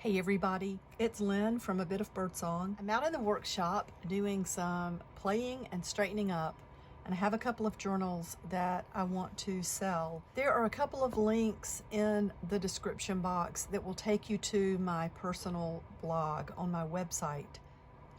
Hey everybody, it's Lynn from A Bit of Birdsong. I'm out in the workshop doing some playing and straightening up, and I have a couple of journals that I want to sell. There are a couple of links in the description box that will take you to my personal blog on my website.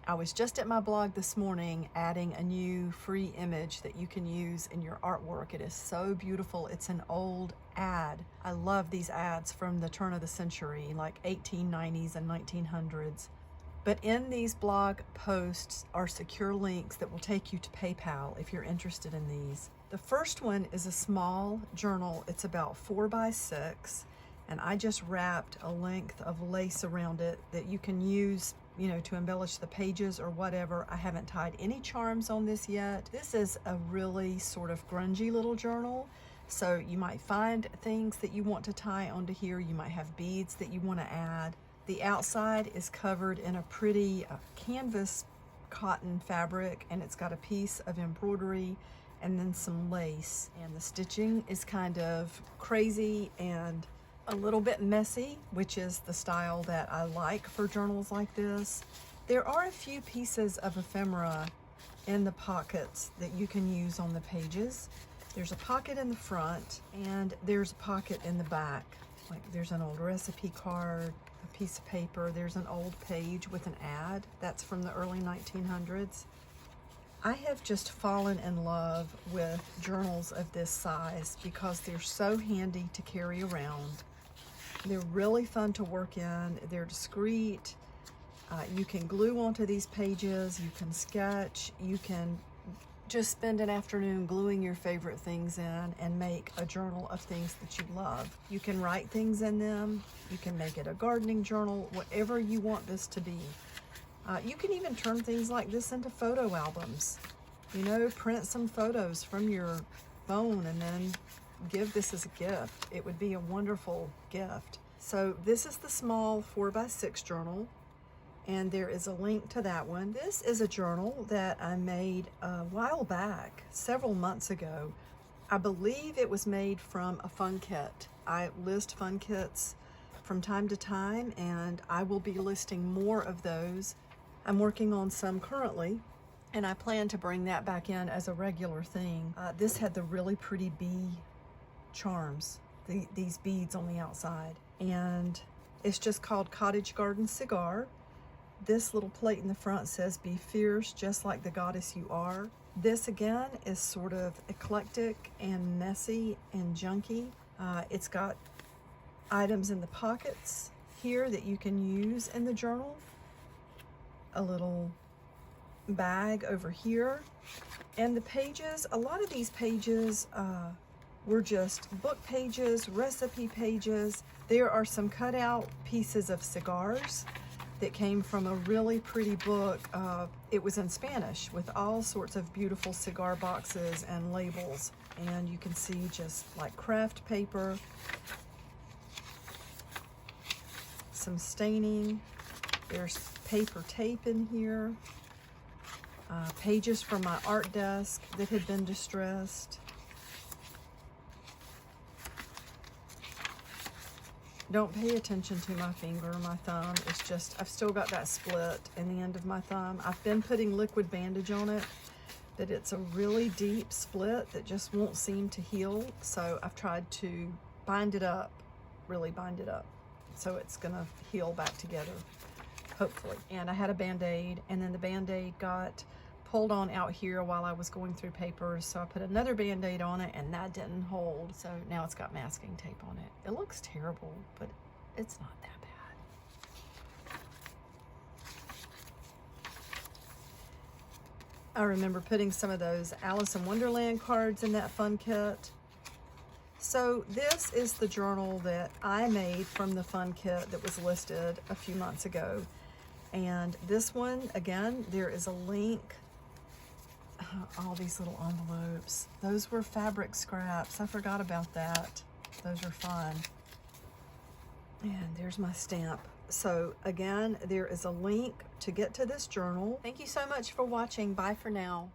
I was just at my blog this morning adding a new free image that you can use in your artwork. It is so beautiful. It's an old ad. I love these ads from the turn of the century, like 1890s and 1900s. But in these blog posts are secure links that will take you to PayPal if you're interested in these. The first one is a small journal. It's about 4 by 6, and I just wrapped a length of lace around it that you can use, to embellish the pages or whatever. I haven't tied any charms on this yet. This is a really sort of grungy little journal, so you might find things that you want to tie onto here. You might have beads that you want to add. The outside is covered in a pretty canvas cotton fabric, and it's got a piece of embroidery and then some lace, and the stitching is kind of crazy and a little bit messy, which is the style that I like for journals like this. There are a few pieces of ephemera in the pockets that you can use on the pages. There's a pocket in the front and there's a pocket in the back. Like there's an old recipe card, a piece of paper, there's an old page with an ad. That's from the early 1900s. I have just fallen in love with journals of this size because they're so handy to carry around. They're really fun to work in. They're discreet. You can glue onto these pages. You can sketch. You can just spend an afternoon gluing your favorite things in and make a journal of things that you love. You can write things in them. You can make it a gardening journal, whatever you want this to be. You can even turn things like this into photo albums. Print some photos from your phone and then give this as a gift. It would be a wonderful gift. So this is the small 4 by 6 journal, and there is a link to that one. This is a journal that I made a while back, several months ago. I believe it was made from a fun kit. I list fun kits from time to time, and I will be listing more of those. I'm working on some currently, and I plan to bring that back in as a regular thing. This had the really pretty bee charms, these beads on the outside, and it's just called Cottage Garden Cigar. This little plate in the front says, "Be fierce, just like the goddess you are." This again is sort of eclectic and messy and junky. It's got items in the pockets here that you can use in the journal. A little bag over here, and the pages, a lot of these pages were just book pages, recipe pages. There are some cutout pieces of cigars that came from a really pretty book. It was in Spanish with all sorts of beautiful cigar boxes and labels, and you can see just like craft paper, some staining. There's paper tape in here, pages from my art desk that had been distressed. Don't pay attention to my finger, my thumb. It's just, I've still got that split in the end of my thumb. I've been putting liquid bandage on it, but it's a really deep split that just won't seem to heal. So I've tried to bind it up, really bind it up, so it's gonna heal back together, hopefully. And I had a Band-Aid, and then the Band-Aid got pulled on out here while I was going through papers, so I put another Band-Aid on it, and that didn't hold, so now it's got masking tape on it. It looks terrible, but it's not that bad. I remember putting some of those Alice in Wonderland cards in that fun kit. So this is the journal that I made from the fun kit that was listed a few months ago. And this one, again, there is a link. All these little envelopes. Those were fabric scraps. I forgot about that. Those are fun. And there's my stamp. So again, there is a link to get to this journal. Thank you so much for watching. Bye for now.